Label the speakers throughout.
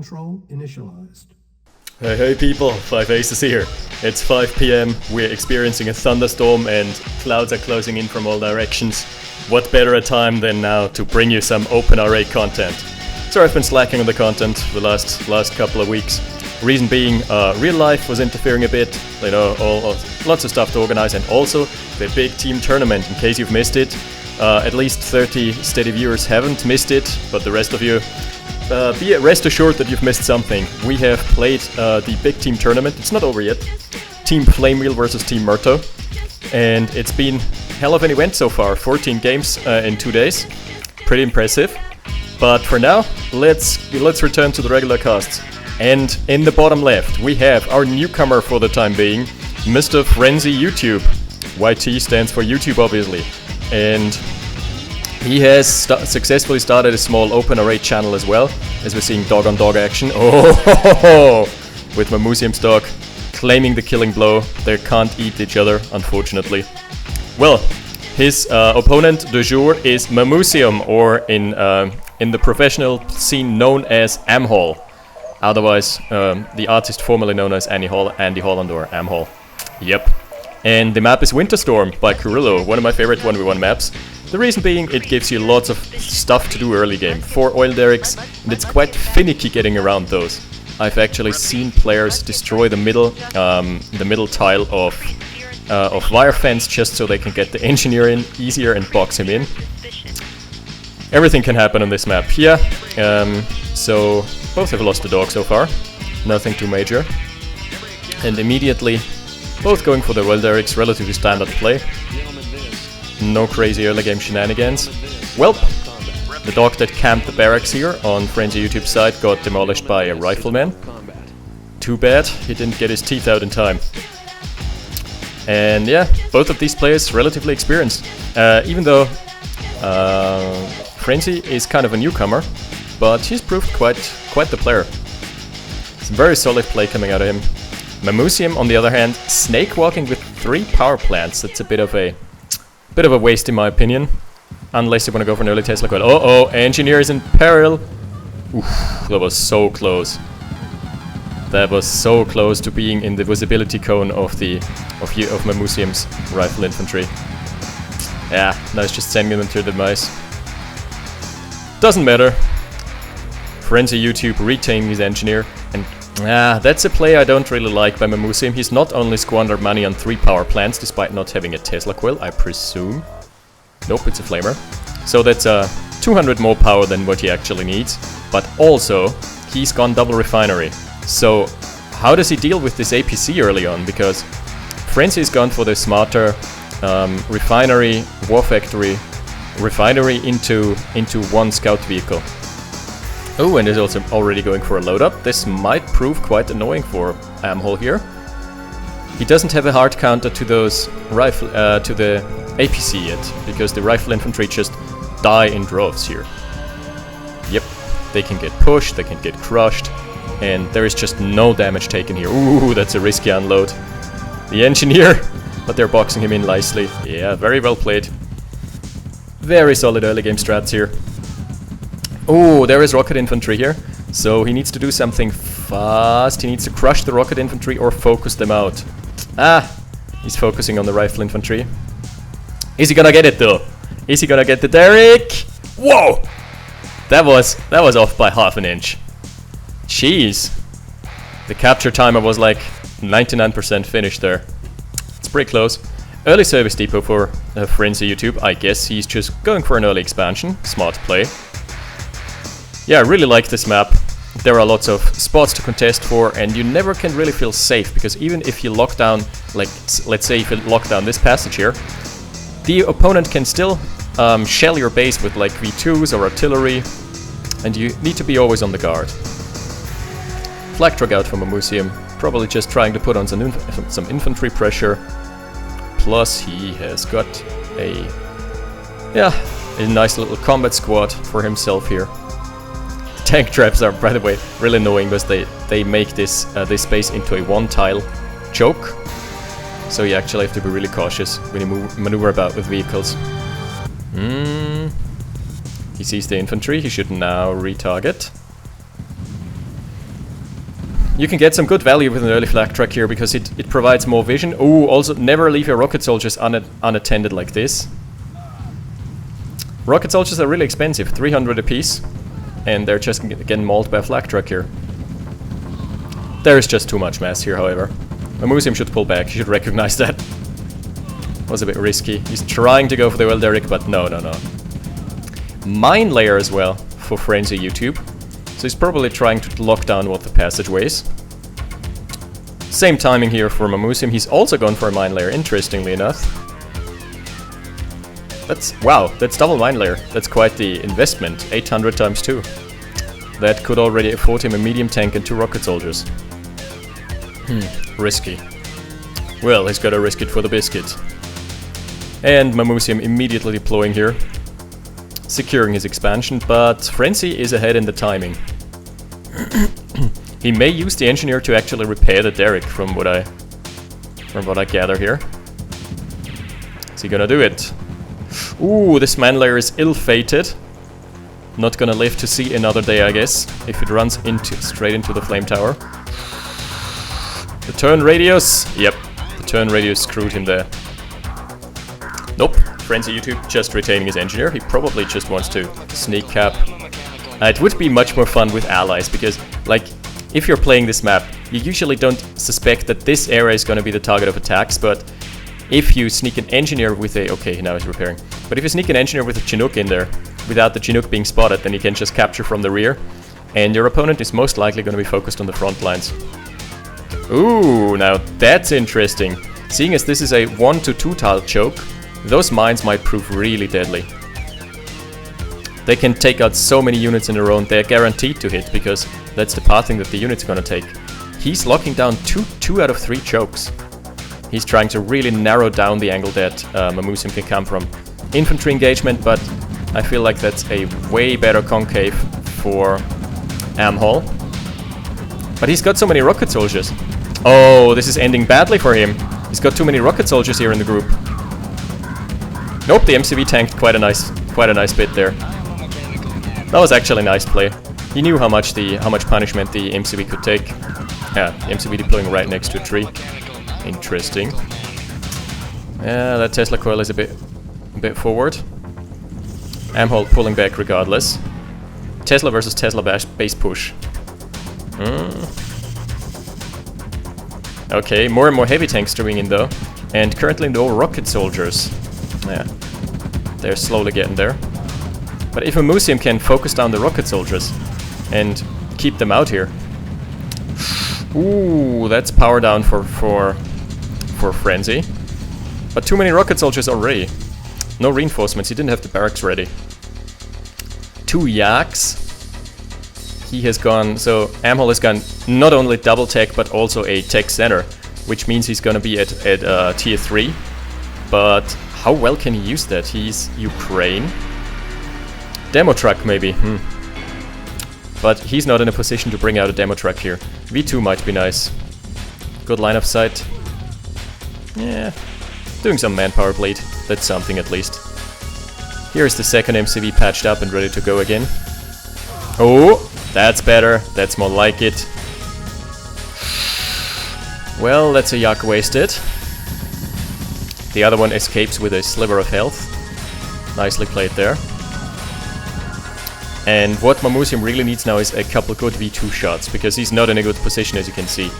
Speaker 1: control initialized.
Speaker 2: Hey people, 5 Aces here. It's 5 PM, we're experiencing a thunderstorm and clouds are closing in from all directions. What better a time than now to bring you some OpenRA content. Sorry I've been slacking on the content the last couple of weeks. Reason being, real life was interfering a bit, you know, lots of stuff to organize, and also the big team tournament, in case you've missed it. At least 30 steady viewers haven't missed it, but the rest of you, be rest assured that you've missed something. We have played the big team tournament. It's not over yet. Team Flamewheel versus Team Murto, and it's been hell of an event so far. 14 games in 2 days. Pretty impressive. But for now, let's return to the regular casts. And in the bottom left, we have our newcomer for the time being, Mr. Frenzy YouTube. YT stands for YouTube, obviously. And he has successfully started a small OpenRA channel as well, as we're seeing dog-on-dog action. Oh, with Mamuzium's dog claiming the killing blow. They can't eat each other, unfortunately. Well, his opponent du jour is Mamuzium, or in the professional scene known as AMHOL. Otherwise, the artist formerly known as Andy Holland or AMHOL. Yep. And the map is Winterstorm by Kurillo, one of my favorite 1v1 maps. The reason being, it gives you lots of stuff to do early game. 4 oil derricks, and it's quite finicky getting around those. I've actually seen players destroy the middle tile of wire fence just so they can get the engineer in easier and box him in. Everything can happen on this map here. So both have lost the dog so far. Nothing too major. And immediately, both going for the oil derricks, relatively standard play. No crazy early game shenanigans. Welp, the dog that camped the barracks here on Frenzy YouTube's side got demolished by a rifleman. Too bad, he didn't get his teeth out in time. And yeah, both of these players relatively experienced. Even though Frenzy is kind of a newcomer, but he's proved quite the player. Some very solid play coming out of him. Mamuzium, on the other hand, snake walking with 3 power plants. That's a bit of a waste in my opinion. Unless you want to go for an early Tesla coil. Oh, engineer is in peril. Oof, that was so close. That was so close to being in the visibility cone of Mamuzium's rifle infantry. Yeah, now it's just sending them to the demise. Doesn't matter. Frenzy YouTube retaining his engineer, and that's a play I don't really like by Mamuzium. He's not only squandered money on 3 power plants despite not having a Tesla coil, I presume. Nope, it's a flamer. So that's 200 more power than what he actually needs. But also, he's gone double refinery. So how does he deal with this APC early on? Because Frenzy's gone for the smarter refinery, war factory, refinery into one scout vehicle. Oh, and is also already going for a load up. This might prove quite annoying for AMHOL here. He doesn't have a hard counter to those to the APC yet, because the rifle infantry just die in droves here. Yep, they can get pushed, they can get crushed, and there is just no damage taken here. Ooh, that's a risky unload. The engineer, but they're boxing him in nicely. Yeah, very well played. Very solid early game strats here. Oh, there is rocket infantry here, so he needs to do something fast. He needs to crush the rocket infantry or focus them out. He's focusing on the rifle infantry. Is he gonna get it though? Is he gonna get the derrick? Whoa! That was off by half an inch. Jeez. The capture timer was like 99% finished there. It's pretty close. Early service depot for Frenzy YouTube. I guess he's just going for an early expansion. Smart play. Yeah, I really like this map. There are lots of spots to contest for, and you never can really feel safe, because even if you lock down, like, let's say if you lock down this passage here, the opponent can still shell your base with like V2s or artillery, and you need to be always on the guard. Flak truck out from Mamuzium, probably just trying to put on some infantry pressure. Plus he has got a nice little combat squad for himself here. Tank traps are, by the way, really annoying because they make this space into a 1-tile choke. So you actually have to be really cautious when you maneuver about with vehicles. He sees the infantry, he should now retarget. You can get some good value with an early flak truck here because it provides more vision. Ooh, also never leave your rocket soldiers unattended like this. Rocket soldiers are really expensive, 300 apiece, and they're just getting mauled by a flak truck here. There is just too much mass here, however. Mamuzium should pull back, he should recognize that. Was a bit risky. He's trying to go for the oil derrick, but no. Mine layer as well for Frenzy YouTube. So he's probably trying to lock down one of the passageways. Same timing here for Mamuzium. He's also gone for a mine layer, interestingly enough. Wow, that's double mine layer. That's quite the investment. 800 times 2. That could already afford him a medium tank and 2 rocket soldiers. Risky. Well, he's gotta risk it for the biscuit. And Mamuzium immediately deploying here, securing his expansion, but Frenzy is ahead in the timing. He may use the engineer to actually repair the derrick from what I gather here. Is he gonna do it? Ooh, this man layer is ill-fated. Not gonna live to see another day, I guess, if it runs straight into the flame tower. The turn radius. Yep, the turn radius screwed him there. Nope, Frenzy YouTube just retaining his engineer. He probably just wants to sneak cap. It would be much more fun with allies, because, like, if you're playing this map, you usually don't suspect that this area is going to be the target of attacks, but if you sneak an engineer with a... Okay, now he's repairing. But if you sneak an engineer with a Chinook in there, without the Chinook being spotted, then you can just capture from the rear, and your opponent is most likely going to be focused on the front lines. Ooh, now that's interesting. Seeing as this is a 1 to 2 tile choke, those mines might prove really deadly. They can take out so many units in a row and they're guaranteed to hit because that's the pathing that the unit's gonna take. He's locking down 2 out of 3 chokes. He's trying to really narrow down the angle that Mamuzium can come from. Infantry engagement, but I feel like that's a way better concave for AMHOL. But he's got so many rocket soldiers. Oh, this is ending badly for him. He's got too many rocket soldiers here in the group. Nope, the MCV tanked quite a nice bit there. That was actually a nice play. He knew how much punishment the MCV could take. Yeah, the MCV deploying right next to a tree. Interesting. Yeah, that Tesla coil is a bit forward. AMHOL pulling back regardless. Tesla versus Tesla base push. Okay, more and more heavy tanks streaming in though, and currently no rocket soldiers. Yeah, they're slowly getting there. But if Mamuzium can focus down the rocket soldiers and keep them out here, ooh, that's power down for Frenzy. But too many rocket soldiers already. No reinforcements. He didn't have the barracks ready. 2 yaks. He has gone. So AMHOL has gone not only double tech but also a tech center, which means he's gonna be at tier 3. But how well can he use that? He's Ukraine. Demo truck maybe. But he's not in a position to bring out a demo truck here. V2 might be nice. Good line of sight. Yeah. Doing some manpower bleed. That's something at least. Here's the second MCV patched up and ready to go again. Oh, that's better. That's more like it. Well, that's a yak wasted. The other one escapes with a sliver of health. Nicely played there. And what Mamuzium really needs now is a couple good V2 shots, because he's not in a good position, as you can see.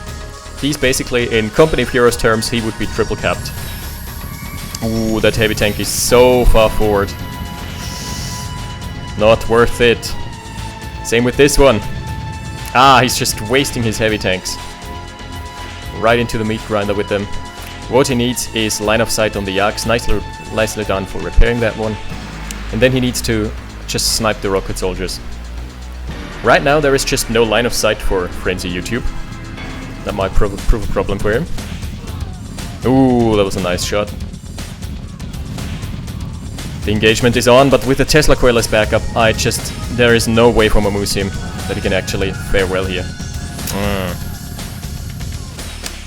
Speaker 2: He's basically, in Company of Heroes terms, he would be triple capped. Ooh, that heavy tank is so far forward. Not worth it. Same with this one. Ah, he's just wasting his heavy tanks. Right into the meat grinder with them. What he needs is line of sight on the yaks. Nicely done for repairing that one. And then he needs to just snipe the rocket soldiers. Right now there is just no line of sight for Frenzy YouTube. That might prove a problem for him. Ooh, that was a nice shot. The engagement is on, but with the Tesla coil as backup, there is no way for Mamuzium that he can actually fare well here.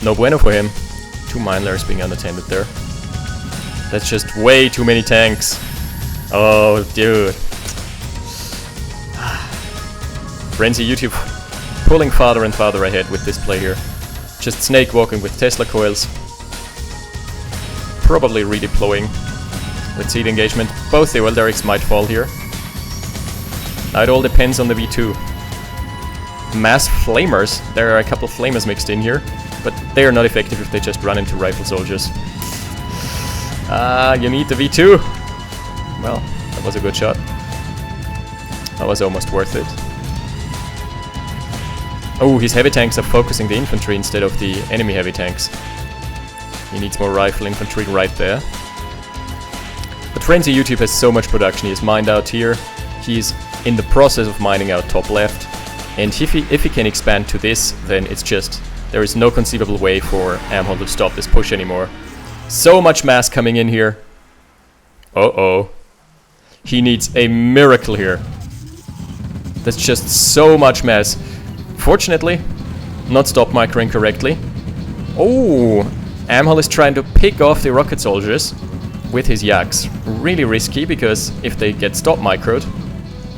Speaker 2: No bueno for him. 2 mine layers being unattended there. That's just way too many tanks. Oh, dude. Frenzy YouTube pulling farther and farther ahead with this play here. Just snake walking with Tesla coils. Probably redeploying. Let's see the engagement. Both the oil derricks might fall here. Now it all depends on the V2. Mass flamers. There are a couple flamers mixed in here, but they are not effective if they just run into rifle soldiers. You need the V2. Well, that was a good shot. That was almost worth it. Oh, his heavy tanks are focusing the infantry instead of the enemy heavy tanks. He needs more rifle infantry right there. But Frenzy YouTube has so much production. He has mined out here. He's in the process of mining out top left. And if he can expand to this, then it's just... there is no conceivable way for AMHOL to stop this push anymore. So much mass coming in here. Uh-oh. He needs a miracle here. That's just so much mass. Fortunately, not stop microing correctly. Oh, AMHOL is trying to pick off the rocket soldiers with his yaks. Really risky, because if they get stop microed,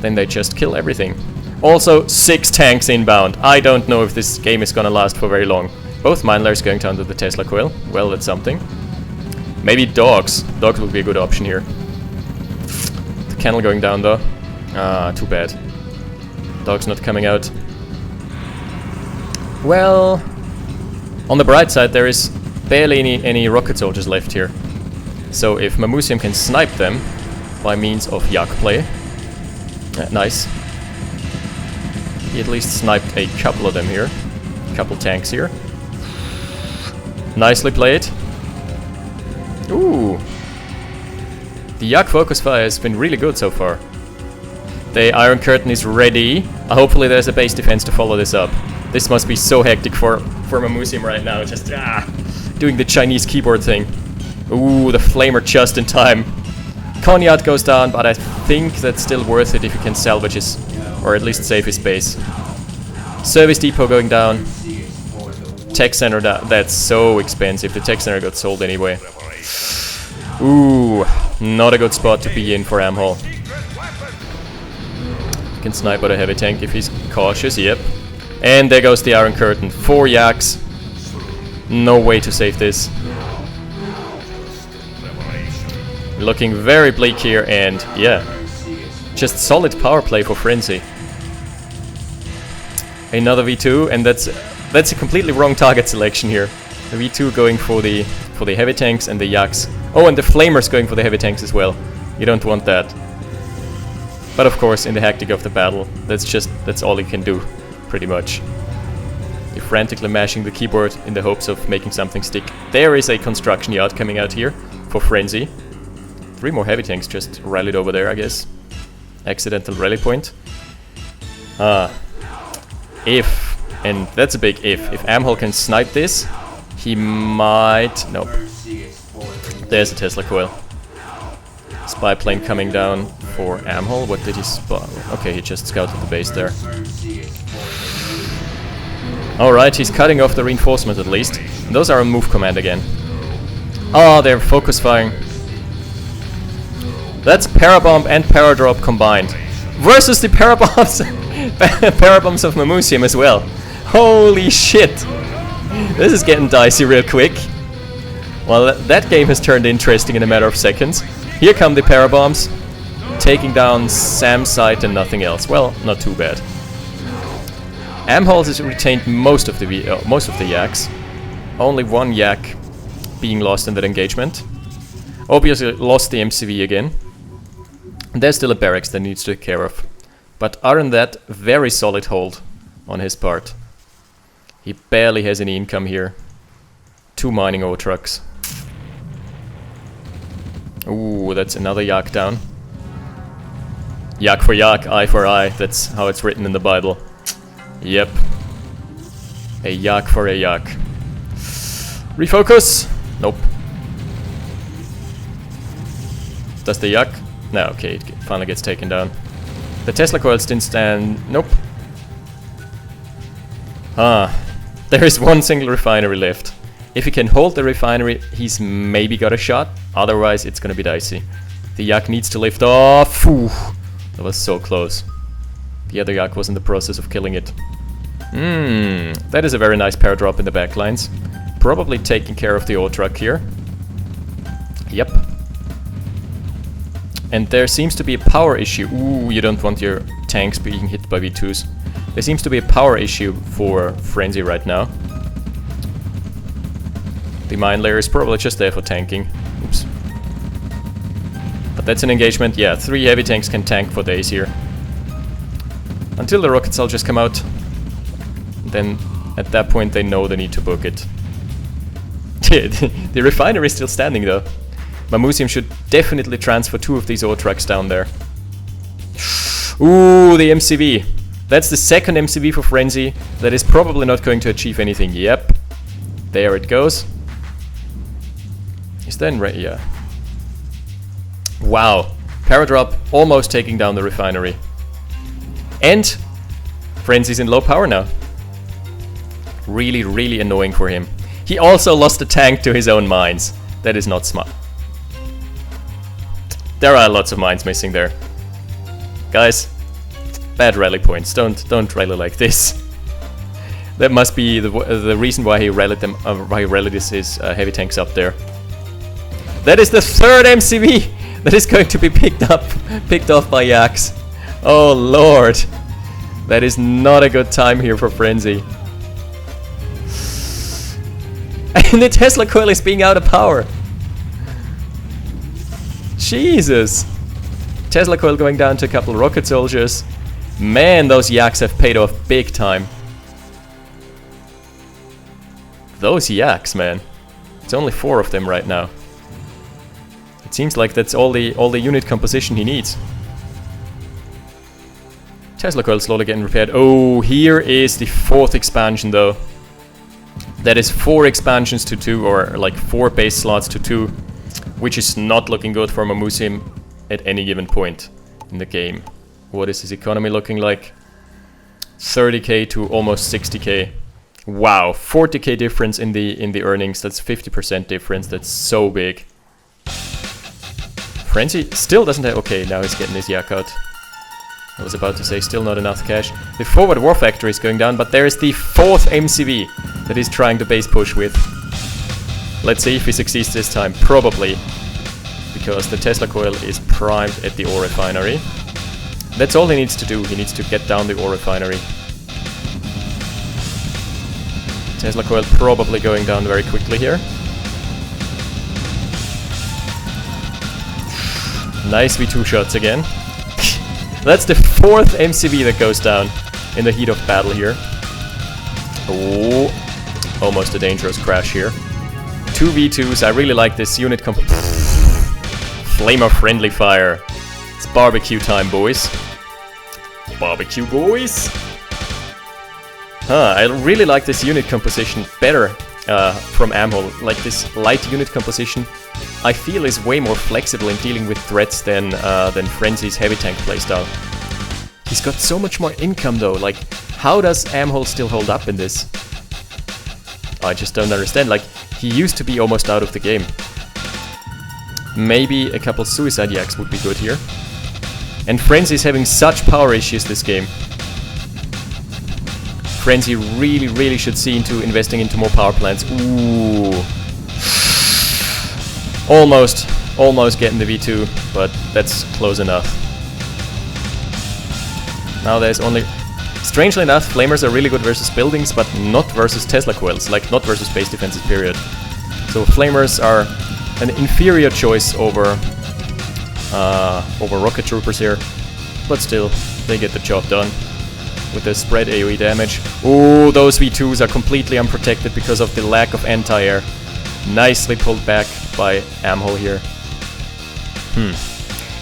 Speaker 2: then they just kill everything. Also, 6 tanks inbound. I don't know if this game is gonna last for very long. Both mine layers going down to the Tesla coil. Well, that's something. Maybe dogs. Dogs would be a good option here. The kennel going down though. Ah, too bad. Dogs not coming out. Well, on the bright side, there is barely any rocket soldiers left here. So if Mamuzium can snipe them by means of yak play, nice. He at least sniped a couple of them here. A couple tanks here. Nicely played. Ooh. The yak focus fire has been really good so far. The Iron Curtain is ready. Hopefully there's a base defense to follow this up. This must be so hectic for Mamuzium right now. Just doing the Chinese keyboard thing. Ooh, the flamer just in time. Konyat goes down, but I think that's still worth it if you can salvage his, or at least save his base. Service depot going down. Tech center down. That's so expensive. The tech center got sold anyway. Ooh, not a good spot to be in for AMHOL. Can snipe out a heavy tank if he's cautious, yep. And there goes the Iron Curtain. 4 yaks. No way to save this. Looking very bleak here, and yeah. Just solid power play for Frenzy. Another V2, and that's a completely wrong target selection here. The V2 going for the heavy tanks and the yaks. Oh, and the flamers going for the heavy tanks as well. You don't want that. But of course, in the hectic of the battle, that's all you can do, pretty much. You're frantically mashing the keyboard in the hopes of making something stick. There is a construction yard coming out here for Frenzy. 3 more heavy tanks just rallied over there, I guess. Accidental rally point. If, and that's a big if AMHOL can snipe this, he might... Nope. There's a Tesla coil. Spy plane coming down for AMHOL. What did he spot? Okay, he just scouted the base there. Alright, he's cutting off the reinforcements at least. And those are on move command again. Oh, they're focus firing. That's Parabomb and Paradrop combined. Versus the Parabombs Parabombs of Mamuzium as well. Holy shit! This is getting dicey real quick. Well, that game has turned interesting in a matter of seconds. Here come the Parabombs, taking down Sam's site and nothing else. Well, not too bad. AMHOL has retained most of the yaks. Only 1 yak being lost in that engagement. Obviously lost the MCV again. There's still a barracks that needs to take care of. But other than that, very solid hold on his part. He barely has any income here. 2 mining ore trucks. Ooh, that's another yak down. Yak for yak, eye for eye. That's how it's written in the Bible. Yep. A yak for a yak. Refocus! Nope. Does the yak? No, okay, it finally gets taken down. The Tesla coils didn't stand... Nope. There is 1 single refinery left. If he can hold the refinery, he's maybe got a shot. Otherwise, it's gonna be dicey. The yak needs to lift off. Ooh, that was so close. The other yak was in the process of killing it. That is a very nice pair drop in the back lines. Probably taking care of the old truck here. Yep. And there seems to be a power issue. Ooh, you don't want your tanks being hit by V2s. There seems to be a power issue for Frenzy right now. The mine layer is probably just there for tanking. Oops. But that's an engagement. Yeah, 3 heavy tanks can tank for days here. Until the rockets all just come out. Then at that point they know they need to book it. The refinery is still standing though. Mamuzium should definitely transfer 2 of these ore trucks down there. Ooh, the MCV. That's the second MCV for Frenzy. That is probably not going to achieve anything. Yep. There it goes. Is that right? Yeah. Wow. Paradrop almost taking down the refinery. And Frenzy's in low power now. Really, really annoying for him. He also lost a tank to his own mines. That is not smart. There are lots of mines missing there. Guys, bad rally points. Don't rally like this. That must be the reason why he rallied them. Why he rallied his heavy tanks up there. That is the third MCV that is going to be picked off by Yaks. Oh lord, that is not a good time here for Frenzy. And the Tesla coil is being out of power. Jesus. Tesla coil going down to a couple of rocket soldiers. Man, those Yaks have paid off big time. Those Yaks, man. It's only 4 of them right now. It seems like that's all the unit composition he needs. Tesla coil slowly getting repaired. Oh, here is the 4th expansion though. That is 4 expansions to 2, or like 4 base slots to 2, which is not looking good for Mamuzium at any given point in the game. What is his economy looking like? 30k to almost 60k. Wow, 40k difference in the earnings. That's 50% difference. That's so big. Frenzy still doesn't have... Okay, now he's getting his yak out. I was about to say still not enough cash. The forward war factory is going down, but there is the 4th MCV that he's trying to base push with. Let's see if he succeeds this time. Probably, because the Tesla coil is primed at the ore refinery. That's all he needs to do. He needs to get down the ore refinery. Tesla coil probably going down very quickly here. Nice V2 shots again. That's the 4th MCV that goes down in the heat of battle here. Oh, almost a dangerous crash here. 2 V2s. I really like this unit comp. Flame of friendly fire. It's barbecue time, boys. Barbecue, boys. I really like this unit composition better from AMHOL. Like this light unit composition, I feel is way more flexible in dealing with threats than Frenzy's heavy tank playstyle. He's got so much more income though. Like, how does AMHOL still hold up in this? I just don't understand. Like, he used to be almost out of the game. Maybe a couple suicide yaks would be good here. And Frenzy's having such power issues this game. Frenzy really, really should see into investing into more power plants. Ooh. Almost getting the V2, but that's close enough. Now there's only... Strangely enough, Flamers are really good versus buildings, but not versus Tesla coils, like not versus base defenses, period. So Flamers are an inferior choice over rocket troopers here, but still, they get the job done with the spread AoE damage. Ooh, those V2s are completely unprotected because of the lack of anti-air. Nicely pulled back by AMHOL here.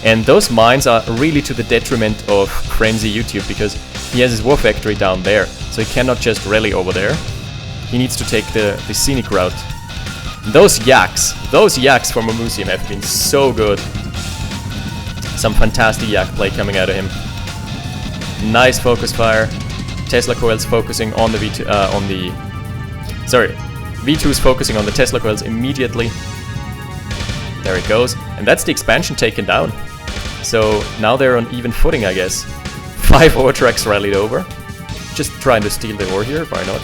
Speaker 2: And those mines are really to the detriment of Frenzy YouTube, because he has his war factory down there, so he cannot just rally over there. He needs to take the scenic route. Those yaks from Mamuzium have been so good. Some fantastic yak play coming out of him. Nice focus fire. Tesla coils focusing on the V2, V2's focusing on the Tesla coils immediately. There it goes. And that's the expansion taken down. So now they're on even footing, I guess. 5 ore tracks rallied over. just trying to steal the ore here, why not?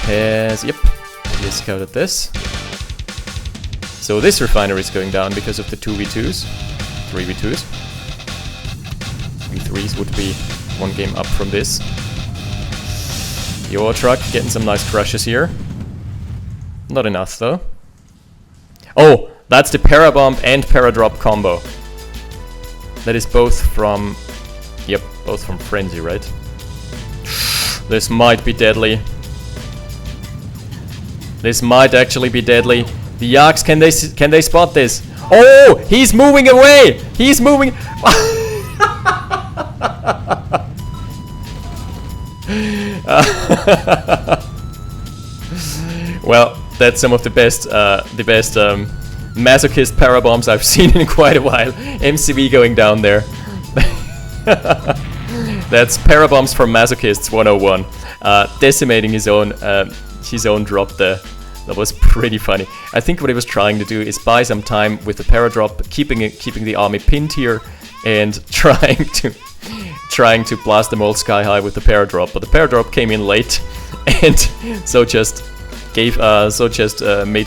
Speaker 2: Yep, he has scouted this. So this refinery is going down because of the 2v2s, 3v2s. V3s would be one game up from this. The ore truck getting some nice crushes here. Not enough though. Oh, that's the Parabomb and Paradrop combo. That is both from... Yep, both from Frenzy, right? This might be deadly. This might actually be deadly. The Yaks, can they spot this? Oh, he's moving away! He's moving... Well, that's some of the best masochist parabombs I've seen in quite a while. MCV going down there. That's parabombs from masochists 101. Decimating his own drop there. That was pretty funny. I think what he was trying to do is buy some time with the paradrop, keeping the army pinned here, and trying to blast them all sky high with the paradrop. But the paradrop came in late, and so just made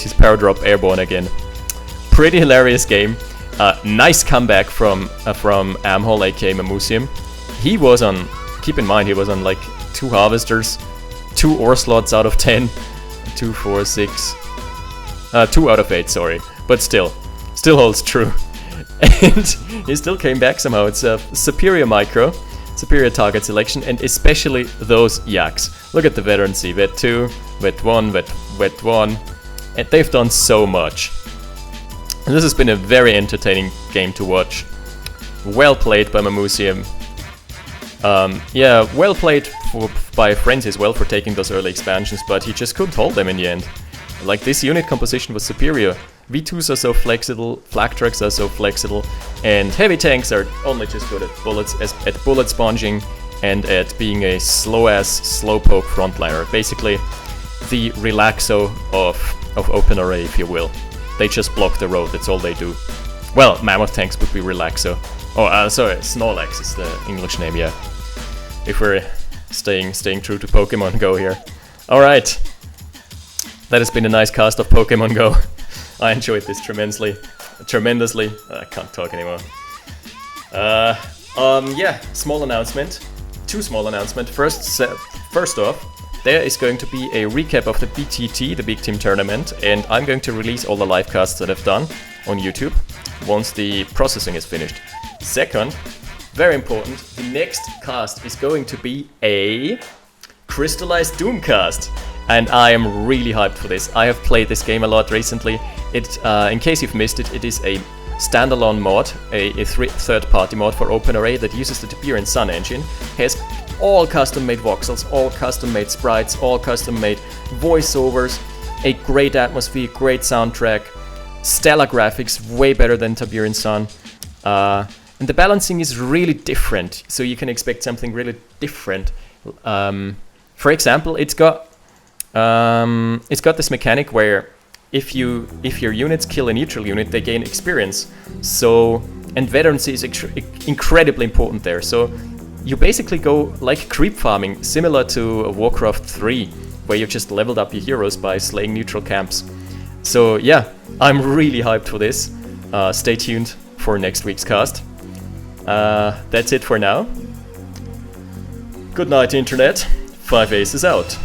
Speaker 2: his paradrop airborne again. Pretty hilarious game. Nice comeback from AMHOL, aka Mamuzium. He was on. Keep in mind, he was on like 2 harvesters, 2 ore slots out of 10. 2, 4, 6. 2 out of 8, sorry. But still holds true. And he still came back somehow. It's a superior micro, superior target selection, and especially those Yaks. Look at the veterancy. Vet 2, Vet 1, Vet 1. And they've done so much. And this has been a very entertaining game to watch. Well played by Mamuzium. Yeah, well played by Frenzy as well for taking those early expansions, but he just couldn't hold them in the end. Like, this unit composition was superior. V2s are so flexible, flak trucks are so flexible, and heavy tanks are only just good at bullet sponging and at being a slow-ass, slowpoke frontliner. Basically, the relaxo of OpenRA, if you will. They just block the road, that's all they do. Well, mammoth tanks would be relaxo. Oh, sorry, Snorlax is the English name, yeah. If we're staying true to Pokemon Go here. Alright. That has been a nice cast of Pokemon Go. I enjoyed this tremendously. I can't talk anymore. Yeah, small announcement. 2 small announcements. First off, there is going to be a recap of the BTT, the Big Team Tournament, and I'm going to release all the live casts that I've done on YouTube once the processing is finished. Second, very important, the next cast is going to be a Crystallized Doom cast. And I am really hyped for this. I have played this game a lot recently. In case you've missed it, it is a standalone mod, a third-party mod for OpenRA that uses the Tiberian Sun engine. Has all custom-made voxels, all custom-made sprites, all custom-made voiceovers, a great atmosphere, great soundtrack, stellar graphics, way better than Tiberian Sun. And the balancing is really different, so you can expect something really different. For example, it's got this mechanic where if your units kill a neutral unit, they gain experience. So, and veterancy is incredibly important there. So you basically go like creep farming, similar to Warcraft 3, where you've just leveled up your heroes by slaying neutral camps. So yeah, I'm really hyped for this. Stay tuned for next week's cast. That's it for now. Good night, Internet. 5 Aces out.